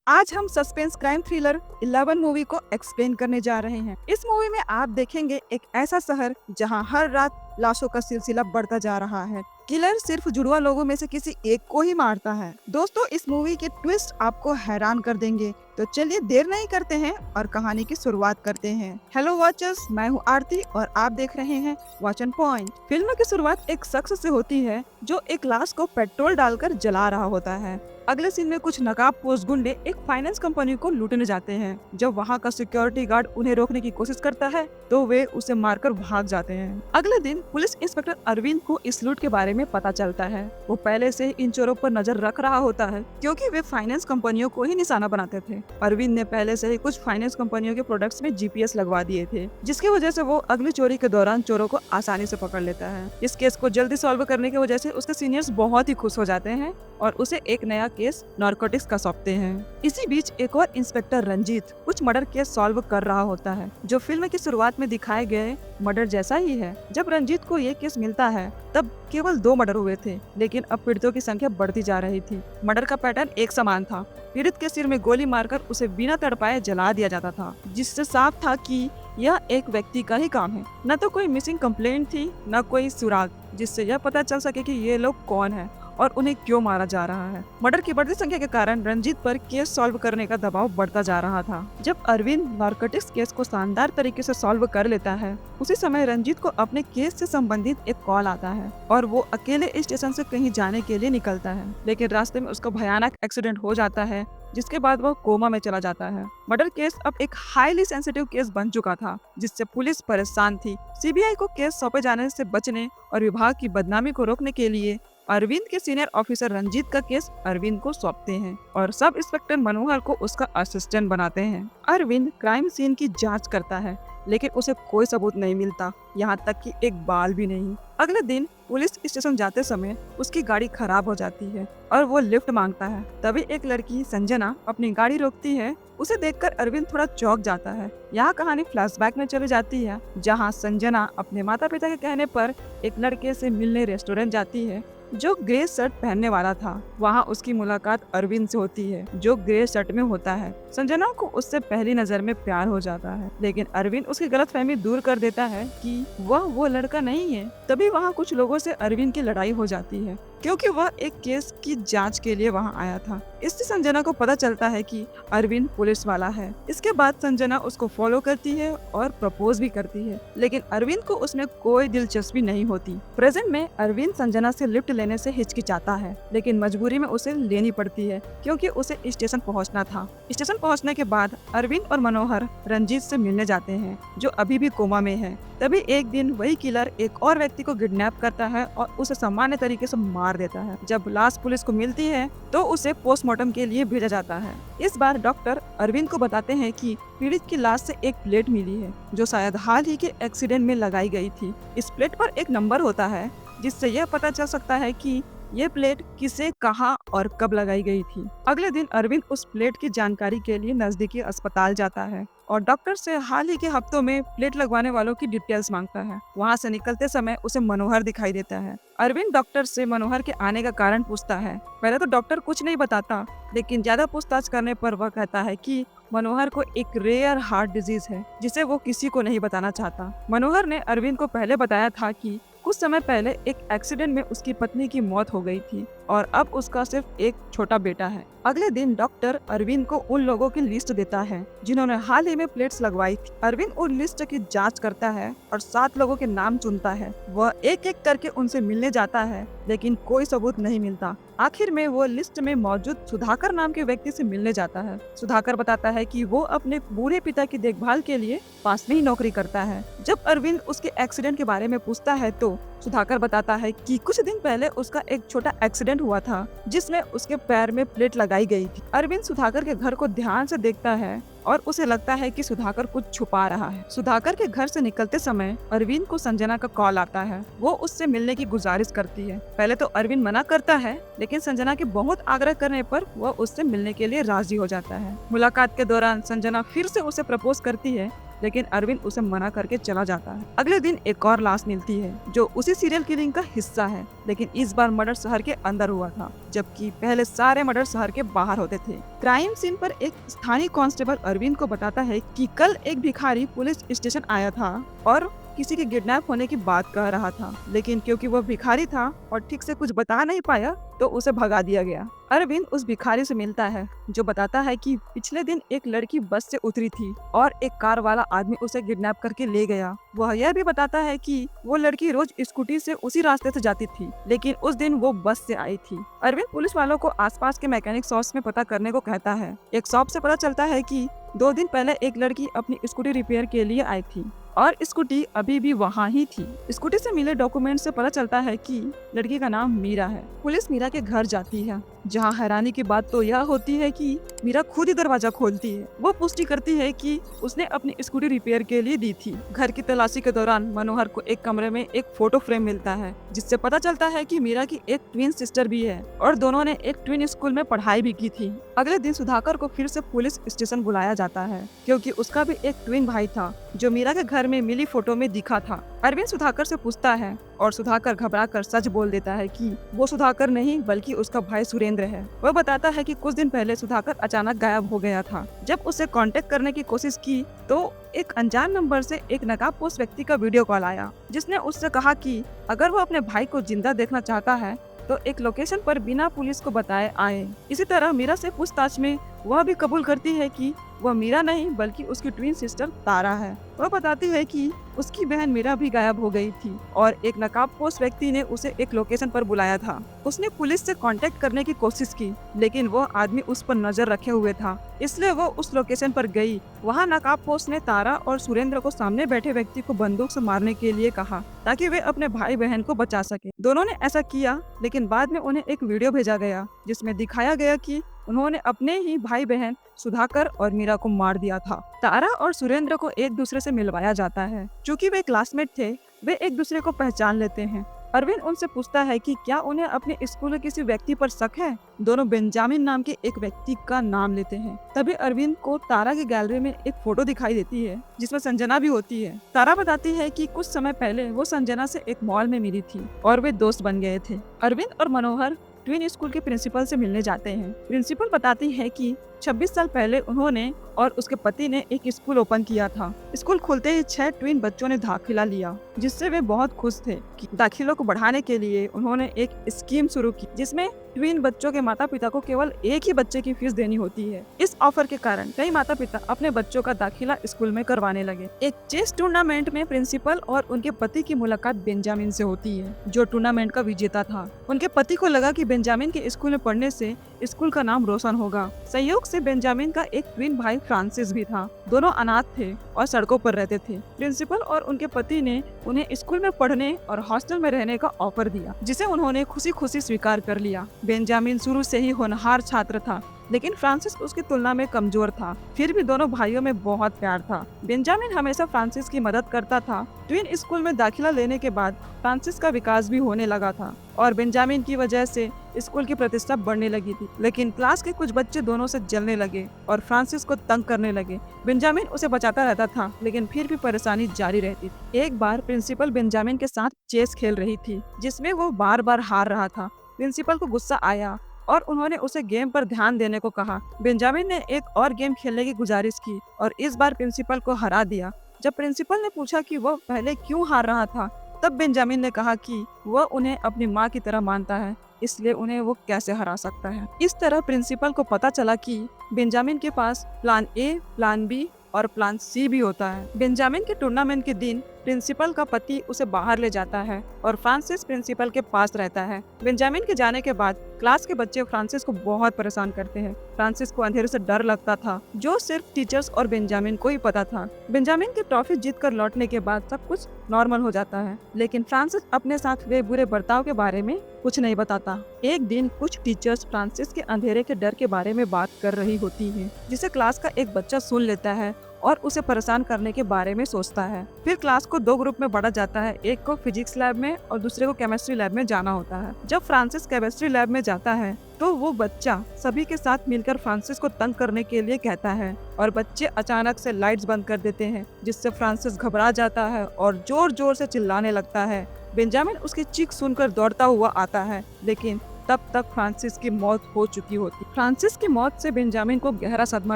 आज हम suspense crime thriller 11 movie को एक्सप्लेन करने जा रहे हैं। इस मूवी में आप देखेंगे एक ऐसा शहर जहां हर रात लाशों का सिलसिला बढ़ता जा रहा है। किलर सिर्फ जुड़वा लोगों में से किसी एक को ही मारता है। दोस्तों, इस मूवी के ट्विस्ट आपको हैरान कर देंगे। तो चलिए देर नहीं करते हैं और कहानी की शुरुआत करते हैं। हेलो वॉचर्स, मैं हूँ आरती और आप देख रहे हैं वॉचन पॉइंट। फिल्म की शुरुआत एक शख्स से होती है जो एक लाश को पेट्रोल डालकर जला रहा होता है। अगले सीन में कुछ नकाबपोश गुंडे एक फाइनेंस कंपनी को लूटने जाते हैं। जब वहाँ का सिक्योरिटी गार्ड उन्हें रोकने की कोशिश करता है तो वे उसे मारकर भाग जाते हैं। अगले दिन पुलिस इंस्पेक्टर अरविंद को इस लूट के बारे में पता चलता है। वो पहले से ही इन चोरों पर नजर रख रहा होता है क्योंकि वे फाइनेंस कंपनियों को ही निशाना बनाते थे। अरविंद ने पहले से ही कुछ फाइनेंस कंपनियों के प्रोडक्ट्स में जीपीएस लगवा दिए थे, जिसकी वजह से वो अगली चोरी के दौरान चोरों को आसानी से पकड़ लेता है। इस केस को जल्दी सॉल्व करने की वजह से उसके सीनियर्स बहुत ही खुश हो जाते हैं और उसे एक नया केस नारकोटिक्स का सौंपते हैं। इसी बीच एक और इंस्पेक्टर रंजीत कुछ मर्डर केस सॉल्व कर रहा होता है जो फिल्म की शुरुआत में दिखाए गए मर्डर जैसा ही है। जब रंजीत को ये केस मिलता है तब केवल 2 मर्डर हुए थे, लेकिन अब पीड़ितों की संख्या बढ़ती जा रही थी। मर्डर का पैटर्न एक समान था। पीड़ित के सिर में गोली मारकर उसे बिना तड़पाए जला दिया जाता था, जिससे साफ था कि यह एक व्यक्ति का ही काम है। न तो कोई मिसिंग कंप्लेंट थी, न कोई सुराग जिससे यह पता चल सके कि ये लोग कौन है और उन्हें क्यों मारा जा रहा है। मर्डर की बढ़ती संख्या के कारण रंजीत पर केस सॉल्व करने का दबाव बढ़ता जा रहा था। जब अरविंद नारकोटिक्स केस को शानदार तरीके से सॉल्व कर लेता है, उसी समय रंजीत को अपने केस से संबंधित एक कॉल आता है और वो अकेले स्टेशन से कहीं जाने के लिए निकलता है, लेकिन रास्ते में उसका भयानक एक्सीडेंट हो जाता है, जिसके बाद वह कोमा में चला जाता है। मर्डर केस अब एक हाईली सेंसिटिव केस बन चुका था, जिससे पुलिस परेशान थी। सीबीआई को केस सौंपे जाने से बचने और विभाग की बदनामी को रोकने के लिए अरविंद के सीनियर ऑफिसर रंजीत का केस अरविंद को सौंपते हैं और सब इंस्पेक्टर मनोहर को उसका असिस्टेंट बनाते हैं। अरविंद क्राइम सीन की जांच करता है, लेकिन उसे कोई सबूत नहीं मिलता, यहाँ तक कि एक बाल भी नहीं। अगले दिन पुलिस स्टेशन जाते समय उसकी गाड़ी खराब हो जाती है और वो लिफ्ट मांगता है। तभी एक लड़की संजना अपनी गाड़ी रोकती है। उसे देखकर अरविंद थोड़ा चौंक जाता है। यहाँ कहानी फ्लैशबैक में चली जाती है, जहाँ संजना अपने माता पिता के कहने पर एक लड़के से मिलने रेस्टोरेंट जाती है जो ग्रे शर्ट पहनने वाला था। वहाँ उसकी मुलाकात अरविंद से होती है जो ग्रे शर्ट में होता है। संजना को उससे पहली नजर में प्यार हो जाता है, लेकिन अरविंद उसकी गलतफहमी दूर कर देता है कि वह वो लड़का नहीं है। तभी वहाँ कुछ लोगों से अरविंद की लड़ाई हो जाती है क्योंकि वह एक केस की जांच के लिए वहाँ आया था। इससे संजना को पता चलता है कि अरविंद पुलिस वाला है। इसके बाद संजना उसको फॉलो करती है और प्रपोज भी करती है, लेकिन अरविंद को उसमें कोई दिलचस्पी नहीं होती। प्रेजेंट में अरविंद संजना से लिफ्ट लेने से हिचकिचाता है, लेकिन मजबूरी में उसे लेनी पड़ती है क्योंकि उसे स्टेशन पहुंचना था। स्टेशन पहुंचने के बाद अरविंद और मनोहर रंजीत से मिलने जाते हैं जो अभी भी कोमा में है। तभी एक दिन वही किलर एक और व्यक्ति को किडनैप करता है और उसे सामान्य तरीके से मार देता है। जब लाश पुलिस को मिलती है तो उसे पोस्टमार्टम के लिए भेजा जाता है। इस बार डॉक्टर अरविंद को बताते हैं कि पीड़ित की लाश से एक प्लेट मिली है जो शायद हाल ही के एक्सीडेंट में लगाई गई थी। इस प्लेट पर एक नंबर होता है जिससे यह पता चल सकता है कि ये प्लेट किसे, कहां और कब लगाई गई थी। अगले दिन अरविंद उस प्लेट की जानकारी के लिए नजदीकी अस्पताल जाता है और डॉक्टर से हाल ही के हफ्तों में प्लेट लगवाने वालों की डिटेल्स मांगता है। वहाँ से निकलते समय उसे मनोहर दिखाई देता है। अरविंद डॉक्टर से मनोहर के आने का कारण पूछता है। पहले तो डॉक्टर कुछ नहीं बताता, लेकिन ज्यादा पूछताछ करने पर वह कहता है कि मनोहर को एक रेयर हार्ट डिजीज है जिसे वो किसी को नहीं बताना चाहता। मनोहर ने अरविंद को पहले बताया था कि कुछ समय पहले एक एक्सीडेंट में उसकी पत्नी की मौत हो गई थी और अब उसका सिर्फ एक छोटा बेटा है। अगले दिन डॉक्टर अरविंद को उन लोगों की लिस्ट देता है जिन्होंने हाल ही में प्लेट्स लगवाई थी। अरविंद उन लिस्ट की जांच करता है और 7 लोगों के नाम चुनता है। वह एक एक करके उनसे मिलने जाता है, लेकिन कोई सबूत नहीं मिलता। आखिर में वो लिस्ट में मौजूद सुधाकर नाम के व्यक्ति से मिलने जाता है। सुधाकर बताता है कि वो अपने बूढ़े पिता की देखभाल के लिए पास में ही नौकरी करता है। जब अरविंद उसके एक्सीडेंट के बारे में पूछता है तो सुधाकर बताता है कि कुछ दिन पहले उसका एक छोटा एक्सीडेंट हुआ था जिसमें उसके पैर में प्लेट लगाई गई थी। अरविंद सुधाकर के घर को ध्यान से देखता है और उसे लगता है कि सुधाकर कुछ छुपा रहा है। सुधाकर के घर से निकलते समय अरविंद को संजना का कॉल आता है। वो उससे मिलने की गुजारिश करती है। पहले तो अरविंद मना करता है, लेकिन संजना के बहुत आग्रह करने पर वह उससे मिलने के लिए राजी हो जाता है। मुलाकात के दौरान संजना फिर से उसे प्रपोज करती है लेकिन अरविंद उसे मना करके चला जाता है। अगले दिन एक और लाश मिलती है जो उसी सीरियल किलिंग का हिस्सा है, लेकिन इस बार मर्डर शहर के अंदर हुआ था, जबकि पहले सारे मर्डर शहर के बाहर होते थे। क्राइम सीन पर एक स्थानीय कांस्टेबल अरविंद को बताता है कि कल एक भिखारी पुलिस स्टेशन आया था और किसी के किडनैप होने की बात कह रहा था, लेकिन क्योंकि वह भिखारी था और ठीक से कुछ बता नहीं पाया तो उसे भगा दिया गया। अरविंद उस भिखारी से मिलता है जो बताता है कि पिछले दिन एक लड़की बस से उतरी थी और एक कार वाला आदमी उसे किडनैप करके ले गया। वह यह भी बताता है कि वो लड़की रोज स्कूटी से उसी रास्ते से जाती थी, लेकिन उस दिन वो बस से आई थी। अरविंद पुलिस वालों को आसपास के मैकेनिक शॉप्स में पता करने को कहता है। एक शॉप से पता चलता है कि 2 दिन पहले एक लड़की अपनी स्कूटी रिपेयर के लिए आई थी और स्कूटी अभी भी वहाँ ही थी। स्कूटी से मिले डॉक्यूमेंट से पता चलता है कि लड़की का नाम मीरा है। पुलिस मीरा के घर जाती है, जहाँ हैरानी की बात तो यह होती है कि मीरा खुद ही दरवाजा खोलती है। वो पुष्टि करती है कि उसने अपनी स्कूटी रिपेयर के लिए दी थी। घर की तलाशी के दौरान मनोहर को एक कमरे में एक फोटो फ्रेम मिलता है, जिससे पता चलता है कि मीरा की एक ट्विन सिस्टर भी है और दोनों ने एक ट्विन स्कूल में पढ़ाई भी की थी। अगले दिन सुधाकर को फिर से पुलिस स्टेशन बुलाया जाता है, क्योंकि उसका भी एक ट्विन भाई था जो मीरा के घर में मिली फोटो में दिखा था। अरविंद सुधाकर से पूछता है और सुधाकर घबराकर सच बोल देता है कि वो सुधाकर नहीं बल्कि उसका भाई सुरेंद्र है। वह बताता है कि कुछ दिन पहले सुधाकर अचानक गायब हो गया था। जब उसे कांटेक्ट करने की कोशिश की तो एक अनजान नंबर से एक नकाबपोश व्यक्ति का वीडियो कॉल आया, जिसने उससे कहा कि अगर वो अपने भाई को जिंदा देखना चाहता है तो एक लोकेशन पर बिना पुलिस को बताए आए। इसी तरह मीरा से पूछताछ में वह भी कबूल करती है कि वह मीरा नहीं बल्कि उसकी ट्विन सिस्टर तारा है। वह बताती है कि उसकी बहन मीरा भी गायब हो गई थी और एक नकाबपोश व्यक्ति ने उसे एक लोकेशन पर बुलाया था। उसने पुलिस से कांटेक्ट करने की कोशिश की, लेकिन वो आदमी उस पर नजर रखे हुए था, इसलिए वो उस लोकेशन पर गई। वहाँ नकाबपोश ने तारा और सुरेंद्र को सामने बैठे व्यक्ति को बंदूक से मारने के लिए कहा ताकि वे अपने भाई बहन को बचा सके। दोनों ने ऐसा किया, लेकिन बाद में उन्हें एक वीडियो भेजा गया जिसमें दिखाया गया कि उन्होंने अपने ही भाई बहन सुधाकर और मीरा को मार दिया था। तारा और सुरेंद्र को एक दूसरे से मिलवाया जाता है। चूँकि वे क्लासमेट थे, वे एक दूसरे को पहचान लेते हैं। अरविंद उनसे पूछता है कि क्या उन्हें अपने स्कूल के किसी व्यक्ति पर शक है। दोनों बेंजामिन नाम के एक व्यक्ति का नाम लेते हैं। तभी अरविंद को तारा की गैलरी में एक फोटो दिखाई देती है जिसमें संजना भी होती है। तारा बताती है कि कुछ समय पहले वो संजना से एक मॉल में मिली थी और वे दोस्त बन गए थे। अरविंद और मनोहर ट्विन स्कूल के प्रिंसिपल से मिलने जाते हैं। प्रिंसिपल बताती है कि 26 साल पहले उन्होंने और उसके पति ने एक स्कूल ओपन किया था। स्कूल खुलते ही 6 ट्विन बच्चों ने दाखिला लिया, जिससे वे बहुत खुश थे। दाखिलों को बढ़ाने के लिए उन्होंने एक स्कीम शुरू की जिसमें ट्विन बच्चों के माता पिता को केवल एक ही बच्चे की फीस देनी होती है। इस ऑफर के कारण कई माता पिता अपने बच्चों का दाखिला स्कूल में करवाने लगे। एक चेस टूर्नामेंट में प्रिंसिपल और उनके पति की मुलाकात बेंजामिन से होती है, जो टूर्नामेंट का विजेता था। उनके पति को लगा कि बेंजामिन के स्कूल में पढ़ने से स्कूल का नाम रोशन होगा। संयोग से बेंजामिन का एक ट्विन भाई फ्रांसिस भी था। दोनों अनाथ थे और सड़कों पर रहते थे। प्रिंसिपल और उनके पति ने उन्हें स्कूल में पढ़ने और हॉस्टल में रहने का ऑफर दिया, जिसे उन्होंने खुशी खुशी स्वीकार कर लिया। बेंजामिन शुरू से ही होनहार छात्र था, लेकिन फ्रांसिस उसकी तुलना में कमजोर था। फिर भी दोनों भाइयों में बहुत प्यार था। बेंजामिन हमेशा फ्रांसिस की मदद करता था। ट्विन स्कूल में दाखिला लेने के बाद फ्रांसिस का विकास भी होने लगा था और बेंजामिन की वजह से स्कूल की प्रतिष्ठा बढ़ने लगी थी। लेकिन क्लास के कुछ बच्चे दोनों से जलने लगे और फ्रांसिस को तंग करने लगे। बेंजामिन उसे बचाता रहता था, लेकिन फिर भी परेशानी जारी रहती थी। एक बार प्रिंसिपल बेंजामिन के साथ चेस खेल रही थी, जिसमें वो बार बार हार रहा था। प्रिंसिपल को गुस्सा आया और उन्होंने उसे गेम पर ध्यान देने को कहा। बेंजामिन ने एक और गेम खेलने की गुजारिश की और इस बार प्रिंसिपल को हरा दिया। जब प्रिंसिपल ने पूछा कि वो पहले क्यों हार रहा था, तब बेंजामिन ने कहा कि वह उन्हें अपनी माँ की तरह मानता है, इसलिए उन्हें वो कैसे हरा सकता है। इस तरह प्रिंसिपल को पता चला कि बेंजामिन के पास प्लान ए, प्लान बी और प्लान सी भी होता है। बेंजामिन के टूर्नामेंट के दिन प्रिंसिपल का पति उसे बाहर ले जाता है और फ्रांसिस प्रिंसिपल के पास रहता है। बेंजामिन के जाने के बाद क्लास के बच्चे फ्रांसिस को बहुत परेशान करते हैं। फ्रांसिस को अंधेरे से डर लगता था, जो सिर्फ टीचर्स और बेंजामिन को ही पता था। बेंजामिन की ट्रॉफी जीत कर लौटने के बाद सब कुछ नॉर्मल हो जाता है, लेकिन फ्रांसिस अपने साथ हुए बुरे बर्ताव के बारे में कुछ नहीं बताता। एक दिन कुछ टीचर्स फ्रांसिस के अंधेरे के डर के बारे में बात कर रही होती हैं, जिसे क्लास का एक बच्चा सुन लेता है और उसे परेशान करने के बारे में सोचता है। फिर क्लास को 2 ग्रुप में बांटा जाता है, एक को फिजिक्स लैब में और दूसरे को केमिस्ट्री लैब में जाना होता है। जब फ्रांसिस केमिस्ट्री लैब में जाता है तो वो बच्चा सभी के साथ मिलकर फ्रांसिस को तंग करने के लिए कहता है और बच्चे अचानक से लाइट्स बंद कर देते हैं, जिससे फ्रांसिस घबरा जाता है और जोर जोर से चिल्लाने लगता है। बेंजामिन उसकी चीख सुनकर दौड़ता हुआ आता है, लेकिन तब तक फ्रांसिस की मौत हो चुकी होती। फ्रांसिस की मौत से बेंजामिन को गहरा सदमा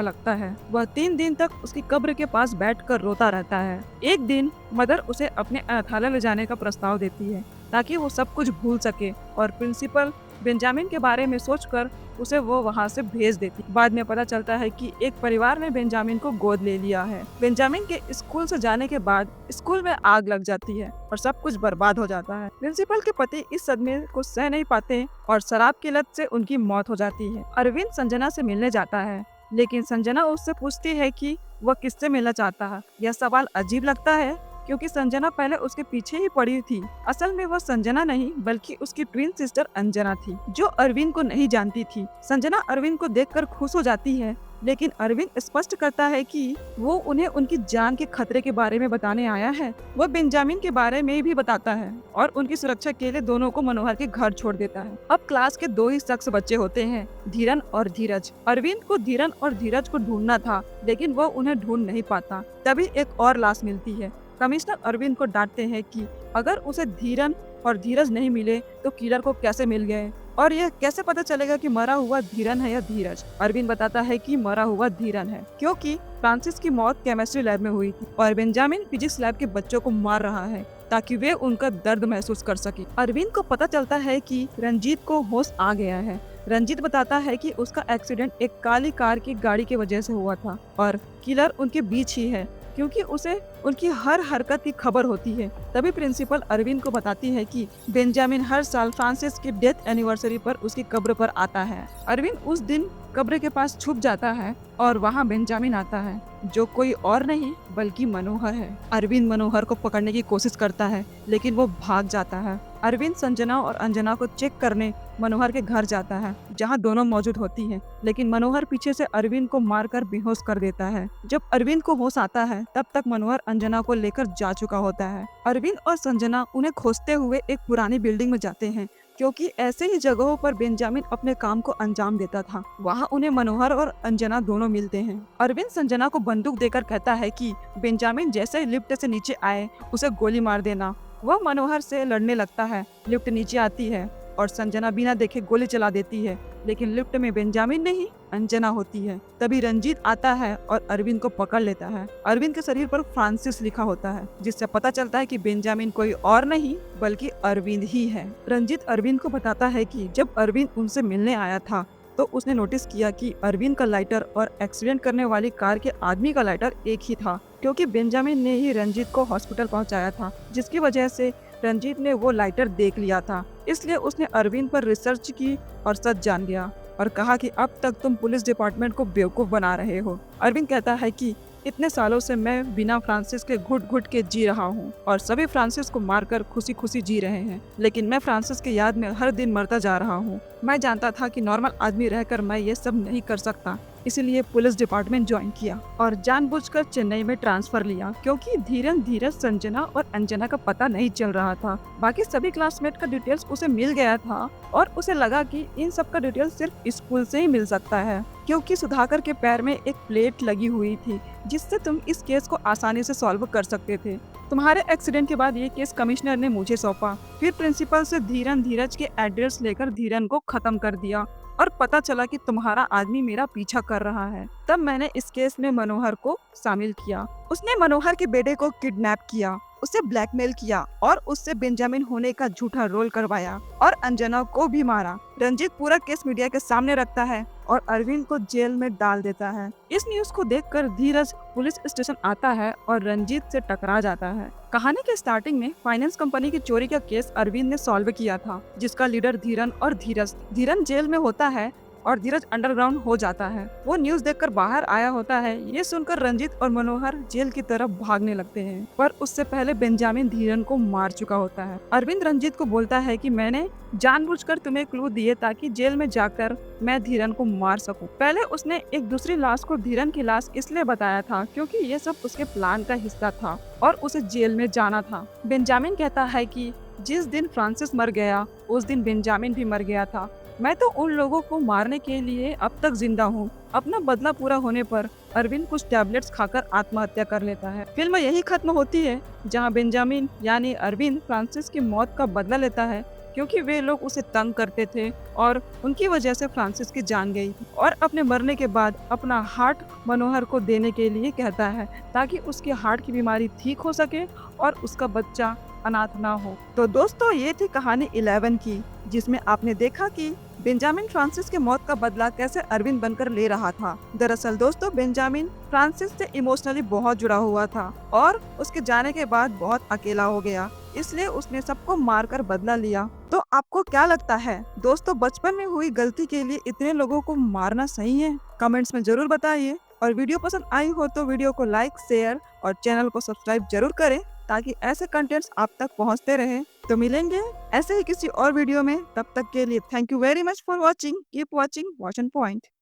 लगता है। वह 3 दिन तक उसकी कब्र के पास बैठकर रोता रहता है। एक दिन मदर उसे अपने अनाथालय ले जाने का प्रस्ताव देती है ताकि वो सब कुछ भूल सके और प्रिंसिपल बेंजामिन के बारे में सोचकर उसे वो वहाँ से भेज देती। बाद में पता चलता है कि एक परिवार ने बेंजामिन को गोद ले लिया है। बेंजामिन के स्कूल से जाने के बाद स्कूल में आग लग जाती है और सब कुछ बर्बाद हो जाता है। प्रिंसिपल के पति इस सदमे को सह नहीं पाते और शराब की लत से उनकी मौत हो जाती है। अरविंद संजना से मिलने जाता है, लेकिन संजना उससे पूछती है कि वह किससे मिलना चाहता है। यह सवाल अजीब लगता है क्योंकि संजना पहले उसके पीछे ही पड़ी थी। असल में वह संजना नहीं बल्कि उसकी ट्विन सिस्टर अंजना थी, जो अरविंद को नहीं जानती थी। संजना अरविंद को देखकर खुश हो जाती है, लेकिन अरविंद स्पष्ट करता है कि वो उन्हें उनकी जान के खतरे के बारे में बताने आया है। वह बेंजामिन के बारे में भी बताता है और उनकी सुरक्षा के लिए दोनों को मनोहर के घर छोड़ देता है। अब क्लास के 2 ही शख्स बच्चे होते हैं, धीरन और धीरज। अरविंद को धीरन और धीरज को ढूंढना था, लेकिन वह उन्हें ढूंढ नहीं पाता। तभी एक और लाश मिलती है। कमिश्नर अरविंद को डांटते हैं कि अगर उसे धीरन और धीरज नहीं मिले तो किलर को कैसे मिल गए और यह कैसे पता चलेगा कि मरा हुआ धीरन है या धीरज। अरविंद बताता है कि मरा हुआ धीरन है क्योंकि फ्रांसिस की मौत केमिस्ट्री लैब में हुई थी और बेंजामिन फिजिक्स लैब के बच्चों को मार रहा है ताकि वे उनका दर्द महसूस कर सके। अरविंद को पता चलता है कि रंजीत को होश आ गया है। रंजीत बताता है कि उसका एक्सीडेंट एक काली कार की गाड़ी की वजह से हुआ था और किलर उनके बीच ही है क्योंकि उसे उनकी हर हरकत की खबर होती है। तभी प्रिंसिपल अरविंद को बताती है कि बेंजामिन हर साल फ्रांसिस की डेथ एनिवर्सरी पर उसकी कब्र पर आता है। अरविंद उस दिन कब्र के पास छुप जाता है और वहाँ बेंजामिन आता है, जो कोई और नहीं बल्कि मनोहर है। अरविंद मनोहर को पकड़ने की कोशिश करता है, लेकिन वो भाग जाता है। अरविंद संजना और अंजना को चेक करने मनोहर के घर जाता है, जहां दोनों मौजूद होती हैं, लेकिन मनोहर पीछे से अरविंद को मारकर बेहोश कर देता है। जब अरविंद को होश आता है, तब तक मनोहर अंजना को लेकर जा चुका होता है। अरविंद और संजना उन्हें खोजते हुए एक पुरानी बिल्डिंग में जाते हैं, क्योंकि ऐसे ही जगहों पर बेंजामिन अपने काम को अंजाम देता था। वहाँ उन्हें मनोहर और अंजना दोनों मिलते हैं। अरविंद संजना को बंदूक देकर कहता है कि बेंजामिन जैसे ही लिफ्ट से नीचे आए उसे गोली मार देना। वह मनोहर से लड़ने लगता है। लिफ्ट नीचे आती है और संजना बिना देखे गोली चला देती है, लेकिन लिफ्ट में बेंजामिन नहीं अंजना होती है। तभी रंजीत आता है और अरविंद को पकड़ लेता है। अरविंद के शरीर पर फ्रांसिस लिखा होता है, जिससे पता चलता है कि बेंजामिन कोई और नहीं बल्कि अरविंद ही है। रंजीत अरविंद को बताता है कि जब अरविंद उनसे मिलने आया था तो उसने नोटिस किया कि अरविंद का लाइटर और एक्सीडेंट करने वाली कार के आदमी का लाइटर एक ही था, क्योंकि बेंजामिन ने ही रंजीत को हॉस्पिटल पहुंचाया था, जिसकी वजह से रंजीत ने वो लाइटर देख लिया था। इसलिए उसने अरविंद पर रिसर्च की और सच जान गया और कहा कि अब तक तुम पुलिस डिपार्टमेंट को बेवकूफ बना रहे हो। अरविंद कहता है कि इतने सालों से मैं बिना फ्रांसिस के घुट घुट के जी रहा हूँ और सभी फ्रांसिस को मारकर खुशी खुशी जी रहे हैं, लेकिन मैं फ्रांसिस की याद में हर दिन मरता जा रहा हूँ। मैं जानता था कि नॉर्मल आदमी रहकर मैं ये सब नहीं कर सकता, इसीलिए पुलिस डिपार्टमेंट ज्वाइन किया और जानबूझकर चेन्नई में ट्रांसफर लिया, क्योंकि धीरज, संजना और अंजना का पता नहीं चल रहा था। बाकी सभी क्लासमेट का डिटेल्स उसे मिल गया था और उसे लगा कि इन सब का डिटेल्स सिर्फ स्कूल से ही मिल सकता है, क्योंकि सुधाकर के पैर में एक प्लेट लगी हुई थी जिससे तुम इस केस को आसानी से सॉल्व कर सकते थे। तुम्हारे एक्सीडेंट के बाद ये केस कमिश्नर ने मुझे सौंपा। फिर प्रिंसिपल से धीरज के एड्रेस लेकर धीरन को खत्म कर दिया और पता चला कि तुम्हारा आदमी मेरा पीछा कर रहा है। तब मैंने इस केस में मनोहर को शामिल किया। उसने मनोहर के बेटे को किडनैप किया, उसे ब्लैकमेल किया और उससे बेंजामिन होने का झूठा रोल करवाया और अंजना को भी मारा। रंजीत पूरा केस मीडिया के सामने रखता है और अरविंद को जेल में डाल देता है। इस न्यूज को देखकर धीरज पुलिस स्टेशन आता है और रंजीत से टकरा जाता है। कहानी के स्टार्टिंग में फाइनेंस कंपनी की चोरी का केस अरविंद ने सॉल्व किया था, जिसका लीडर धीरन और धीरन जेल में होता है और धीरज अंडरग्राउंड हो जाता है। वो न्यूज देखकर बाहर आया होता है। ये सुनकर रंजीत और मनोहर जेल की तरफ भागने लगते हैं, पर उससे पहले बेंजामिन धीरन को मार चुका होता है। अरविंद रंजीत को बोलता है कि मैंने जानबूझकर तुम्हें क्लू दिए ताकि जेल में जाकर मैं धीरन को मार सकूं। पहले उसने एक दूसरी लाश को धीरन की लाश इसलिए बताया था क्योंकि ये सब उसके प्लान का हिस्सा था और उसे जेल में जाना था। बेंजामिन कहता है कि जिस दिन फ्रांसिस मर गया उस दिन बेंजामिन भी मर गया था। मैं तो उन लोगों को मारने के लिए अब तक जिंदा हूँ। अपना बदला पूरा होने पर अरविंद कुछ टैबलेट्स खाकर आत्महत्या कर लेता है। फिल्म यही खत्म होती है, जहाँ बेंजामिन यानी अरविंद फ्रांसिस की मौत का बदला लेता है क्योंकि वे लोग उसे तंग करते थे और उनकी वजह से फ्रांसिस की जान गई, और अपने मरने के बाद अपना हार्ट मनोहर को देने के लिए कहता है ताकि उसके हार्ट की बीमारी ठीक हो सके और उसका बच्चा अनाथ ना हो। तो दोस्तों, ये थी कहानी 11 की, जिसमें आपने देखा कि बेंजामिन फ्रांसिस के मौत का बदला कैसे अरविंद बनकर ले रहा था। दरअसल दोस्तों, बेंजामिन फ्रांसिस से इमोशनली बहुत जुड़ा हुआ था और उसके जाने के बाद बहुत अकेला हो गया, इसलिए उसने सबको मारकर बदला लिया। तो आपको क्या लगता है दोस्तों, बचपन में हुई गलती के लिए इतने लोगों को मारना सही है? कमेंट्स में जरूर बताइए, और वीडियो पसंद आई हो तो वीडियो को लाइक, शेयर और चैनल को सब्सक्राइब जरूर करें ताकि ऐसे कंटेंट्स आप तक पहुंचते रहे। तो मिलेंगे ऐसे ही किसी और वीडियो में, तब तक के लिए thank you very much for watching. Keep watching watch and point.